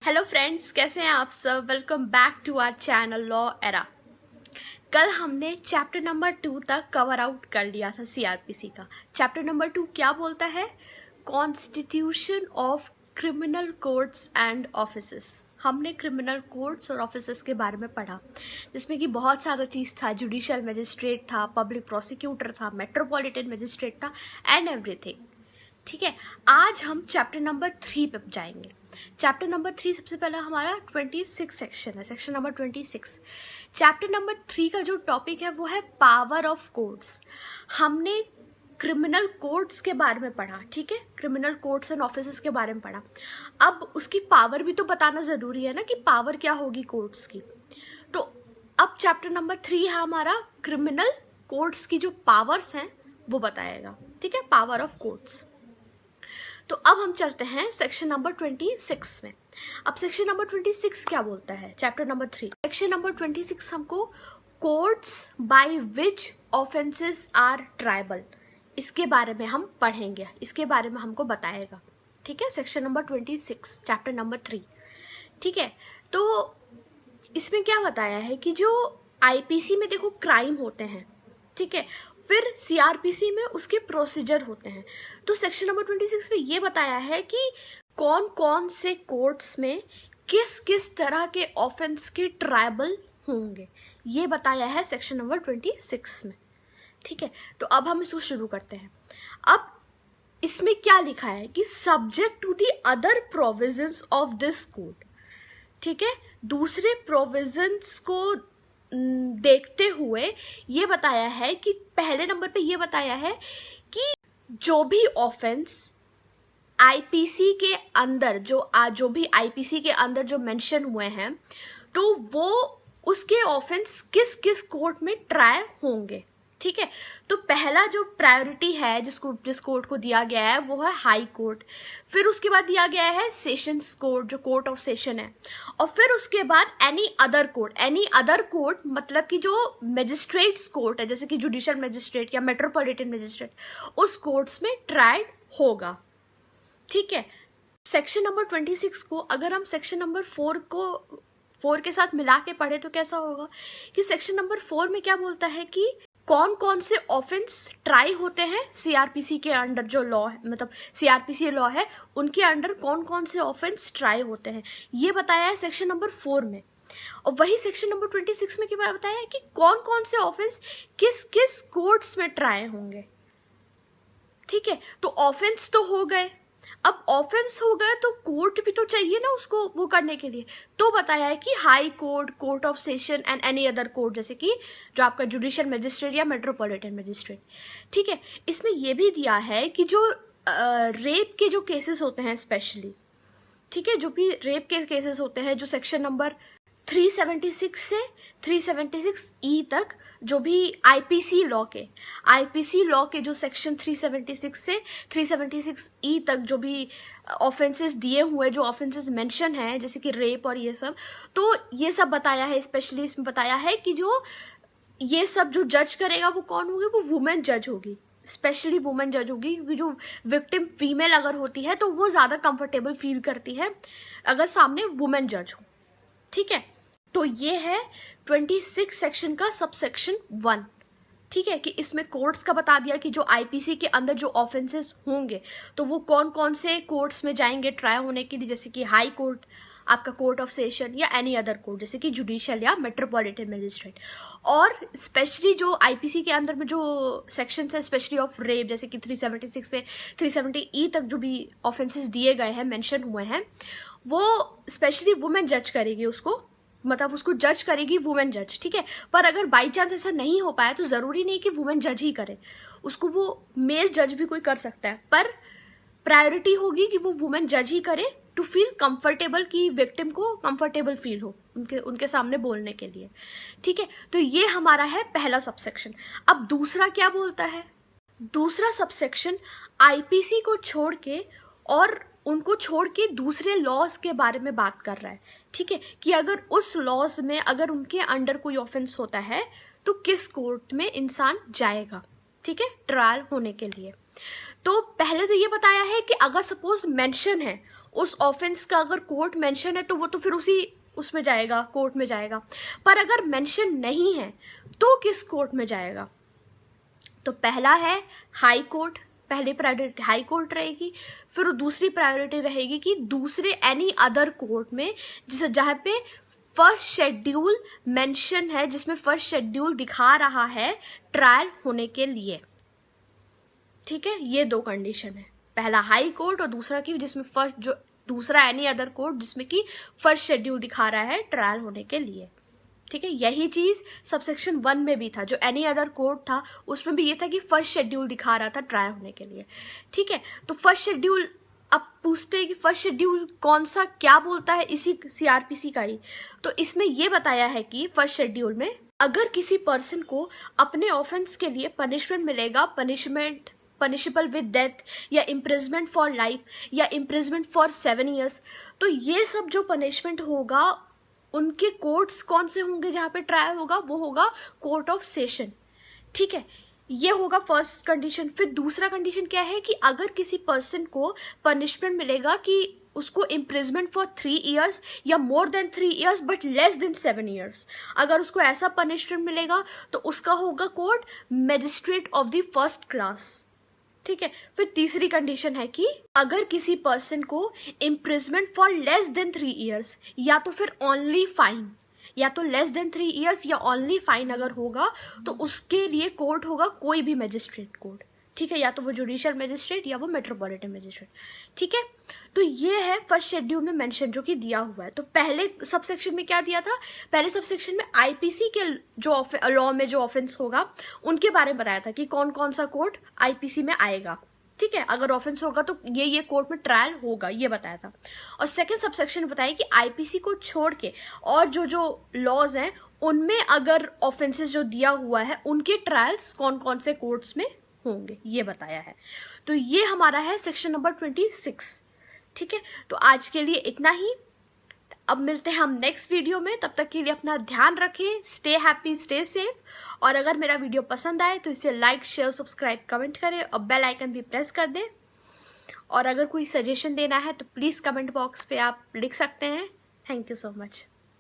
Hello friends, कैसे हैं आप सब। Welcome back to our channel law era. कल हमने चैप्टर नंबर 2 तक कवर आउट कर लिया था सीआरपीसी का। चैप्टर नंबर 2 क्या बोलता है? Constitution of criminal courts and offices. हमने क्रिमिनल कोर्ट्स और ऑफिसेस के बारे में पढ़ा, जिसमें कि बहुत सारा चीज़ था। जुडिशियल मजिस्ट्रेट था, पब्लिक प्रोसिक्यूटर था, मेट्रोपॉलिटन मजिस्ट्रेट था एंड एवरीथिंग। ठीक है, आज हम चैप्टर नंबर 3 पे जाएंगे। चैप्टर नंबर 3 सबसे पहला हमारा 26 सेक्शन है, सेक्शन नंबर 26। चैप्टर नंबर 3 का जो टॉपिक है वो है पावर ऑफ कोर्ट्स। हमने क्रिमिनल कोर्ट्स के बारे में पढ़ा, ठीक है, क्रिमिनल कोर्ट्स एंड ऑफिसेस के बारे में पढ़ा। अब उसकी पावर भी तो बताना ज़रूरी है ना, कि पावर क्या होगी कोर्ट्स की। तो अब चैप्टर नंबर 3 है हमारा क्रिमिनल कोर्ट्स की जो पावर्स हैं वो बताएगा, ठीक है, पावर ऑफ कोर्ट्स। तो अब हम चलते हैं सेक्शन नंबर 26 में। अब सेक्शन नंबर 26 क्या बोलता है? चैप्टर नंबर 3 सेक्शन नंबर 26 हमको courts by which offences are triable, इसके बारे में हम पढ़ेंगे, इसके बारे में हमको बताएगा, ठीक है। सेक्शन नंबर 26 चैप्टर नंबर 3, ठीक है। तो इसमें क्या बताया है कि जो आईपीसी में देखो क्राइम होते हैं, ठीक है, फिर सीआरपीसी में उसके प्रोसीजर होते हैं। तो सेक्शन नंबर 26 में ये बताया है कि कौन कौन से कोर्ट्स में किस किस तरह के ऑफेंस के ट्रायबल होंगे, ये बताया है सेक्शन नंबर 26 में, ठीक है। तो अब हम इसको शुरू करते हैं। अब इसमें क्या लिखा है कि subject to the other provisions of this code, ठीक है, दूसरे प्रोविजंस को देखते हुए ये बताया है कि पहले नंबर पे ये बताया है कि जो भी ऑफेंस आईपीसी के अंदर जो भी आईपीसी के अंदर जो मेंशन हुए हैं, तो वो उसके ऑफेंस किस किस कोर्ट में ट्राई होंगे, ठीक है। तो पहला जो प्रायोरिटी है जिस कोर्ट को दिया गया है वो है हाई कोर्ट, फिर उसके बाद दिया गया है सेशंस कोर्ट, जो कोर्ट ऑफ सेशन है, और फिर उसके बाद any other court. Any other court मतलब कि जो मजिस्ट्रेट्स कोर्ट है, जैसे कि जुडिशियल मजिस्ट्रेट या मेट्रोपॉलिटन मजिस्ट्रेट, उस कोर्ट्स में ट्राइड होगा, ठीक है। सेक्शन नंबर 26 को अगर हम सेक्शन नंबर 4 के साथ मिला के पढ़े तो कैसा होगा कि सेक्शन नंबर 4 में क्या बोलता है कि कौन कौन से ऑफेंस ट्राई होते हैं सीआरपीसी के अंडर, जो लॉ है, मतलब सीआरपीसी लॉ है, उनके अंडर कौन कौन से ऑफेंस ट्राई होते हैं, ये बताया है सेक्शन नंबर 4 में। और वही सेक्शन नंबर 26 में क्या बताया है कि कौन कौन से ऑफेंस किस किस कोर्ट्स में ट्राई होंगे, ठीक है। तो ऑफेंस तो हो गए, अब ऑफेंस हो गए तो कोर्ट भी तो चाहिए ना उसको वो करने के लिए। तो बताया है कि high court, court of session and any other court, जैसे कि जो आपका जुडिशियल मजिस्ट्रेट या मेट्रोपॉलिटन मजिस्ट्रेट, ठीक है। इसमें यह भी दिया है कि जो रेप के जो केसेस होते हैं स्पेशली, ठीक है, जो भी रेप के केसेस होते हैं, जो सेक्शन नंबर 376 से 376E तक, जो भी आईपीसी लॉ के जो सेक्शन 376 से 376E तक जो भी ऑफेंसेस दिए हुए, जो ऑफेंसेस मेंशन है, जैसे कि रेप और ये सब, तो ये सब बताया है। स्पेशली इसमें बताया है कि जो ये सब जो जज करेगा वो कौन होगी, वो वुमेन जज होगी, स्पेशली वुमेन जज होगी, क्योंकि जो विक्टिम फीमेल अगर होती है तो वो ज़्यादा कंफर्टेबल फील करती है अगर सामने वुमेन जज हो, ठीक है। तो ये है 26 सेक्शन का सबसेक्शन 1, ठीक है, कि इसमें कोर्ट्स का बता दिया कि जो आईपीसी के अंदर जो ऑफेंसेस होंगे तो वो कौन कौन से कोर्ट्स में जाएंगे ट्राई होने के लिए, जैसे कि हाई कोर्ट, आपका कोर्ट ऑफ सेशन, या एनी अदर कोर्ट, जैसे कि जुडिशियल या मेट्रोपॉलिटन मजिस्ट्रेट। और स्पेशली जो आईपीसी के अंदर में जो सेक्शन है स्पेशली ऑफ रेप, जैसे कि 376 से 370E तक जो भी ऑफेंसेस दिए गए हैं, मेंशन हुए हैं, वो स्पेशली वुमेन जज करेगी उसको, मतलब उसको जज करेगी वुमेन जज, ठीक है। पर अगर बाई चांस ऐसा नहीं हो पाया तो ज़रूरी नहीं कि वुमेन जज ही करे, उसको वो मेल जज भी कोई कर सकता है, पर प्रायोरिटी होगी कि वो वुमेन जज ही करे, टू फील कंफर्टेबल, कि विक्टिम को कंफर्टेबल फील हो उनके सामने बोलने के लिए, ठीक है। तो ये हमारा है पहला सबसेक्शन। अब दूसरा क्या बोलता है? दूसरा सबसेक्शन आईपीसी को छोड़ के और उनको छोड़ के दूसरे लॉज के बारे में बात कर रहा है, ठीक है, कि अगर उस लॉज में अगर उनके अंडर कोई ऑफेंस होता है तो किस कोर्ट में इंसान जाएगा, ठीक है, ट्रायल होने के लिए। तो पहले तो ये बताया है कि अगर सपोज मेंशन है उस ऑफेंस का अगर कोर्ट मेंशन है तो वो तो फिर उसी उसमें जाएगा, कोर्ट में जाएगा। पर अगर मेंशन नहीं है तो किस कोर्ट में जाएगा? तो पहला है हाई कोर्ट, पहली प्रायोरिटी हाई कोर्ट रहेगी। फिर दूसरी प्रायोरिटी रहेगी कि दूसरे एनी अदर कोर्ट में, जिसे जहाँ पे फर्स्ट शेड्यूल मेंशन है, जिसमें फर्स्ट शेड्यूल दिखा रहा है ट्रायल होने के लिए। ठीक है, ये दो कंडीशन है, पहला हाई कोर्ट और दूसरा की जिसमें फर्स्ट, जो दूसरा एनी अदर कोर्ट जिसमें कि फर्स्ट शेड्यूल दिखा रहा है ट्रायल होने के लिए। ठीक है, यही चीज सबसेक्शन 1 में भी था, जो एनी अदर कोर्ट था उसमें भी ये था कि फर्स्ट शेड्यूल दिखा रहा था ट्रायल होने के लिए। ठीक है, तो फर्स्ट शेड्यूल, अब पूछते हैं कि फर्स्ट शेड्यूल कौन सा क्या बोलता है, इसी सीआरपीसी का ही। तो इसमें ये बताया है कि फर्स्ट शेड्यूल में अगर किसी पर्सन को अपने ऑफेंस के लिए पनिशमेंट मिलेगा, पनिशेबल विद डेथ या इम्प्रिजमेंट फॉर लाइफ या इम्प्रिजमेंट फॉर 7 years, तो ये सब जो पनिशमेंट होगा उनके कोर्ट्स कौन से होंगे जहाँ पे ट्रायल होगा? वो होगा कोर्ट ऑफ सेशन। ठीक है, ये होगा फर्स्ट कंडीशन। फिर दूसरा कंडीशन क्या है कि अगर किसी पर्सन को पनिशमेंट मिलेगा कि उसको इम्प्रिजमेंट फॉर 3 years या more than 3 years but less than 7 years, अगर उसको ऐसा पनिशमेंट मिलेगा तो उसका होगा court magistrate of the first class. ठीक है, फिर तीसरी कंडीशन है कि अगर किसी पर्सन को imprisonment for less than 3 years या तो फिर ओनली फाइन, या तो लेस देन 3 years या ओनली फाइन अगर होगा तो उसके लिए कोर्ट होगा कोई भी मजिस्ट्रेट कोर्ट। ठीक है, या तो वो जुडिशियल मजिस्ट्रेट या वो मेट्रोपॉलिटन मजिस्ट्रेट। ठीक है, तो ये है फर्स्ट शेड्यूल में मेंशन जो कि दिया हुआ है। तो पहले सबसेक्शन में क्या दिया था? पहले सबसेक्शन में आईपीसी के जो लॉ में जो ऑफेंस होगा उनके बारे में बताया था कि कौन कौन सा कोर्ट आईपीसी में आएगा। ठीक है, अगर ऑफेंस होगा तो ये कोर्ट में ट्रायल होगा, ये बताया था। और सेकंड सबसेक्शन में बताया कि आईपीसी को छोड़ के और जो लॉज हैं उनमें अगर ऑफेंसेस जो दिया हुआ है उनके ट्रायल्स कौन कौन से कोर्ट्स में होंगे, ये बताया है। तो ये हमारा है सेक्शन नंबर 26। ठीक है, तो आज के लिए इतना ही। अब मिलते हैं हम नेक्स्ट वीडियो में, तब तक के लिए अपना ध्यान रखें, स्टे हैप्पी, स्टे सेफ। और अगर मेरा वीडियो पसंद आए तो इसे लाइक, शेयर, सब्सक्राइब, कमेंट करें और बेल आइकन भी प्रेस कर दें। और अगर कोई सजेशन देना है तो प्लीज़ कमेंट बॉक्स पे आप लिख सकते हैं। Thank you so much.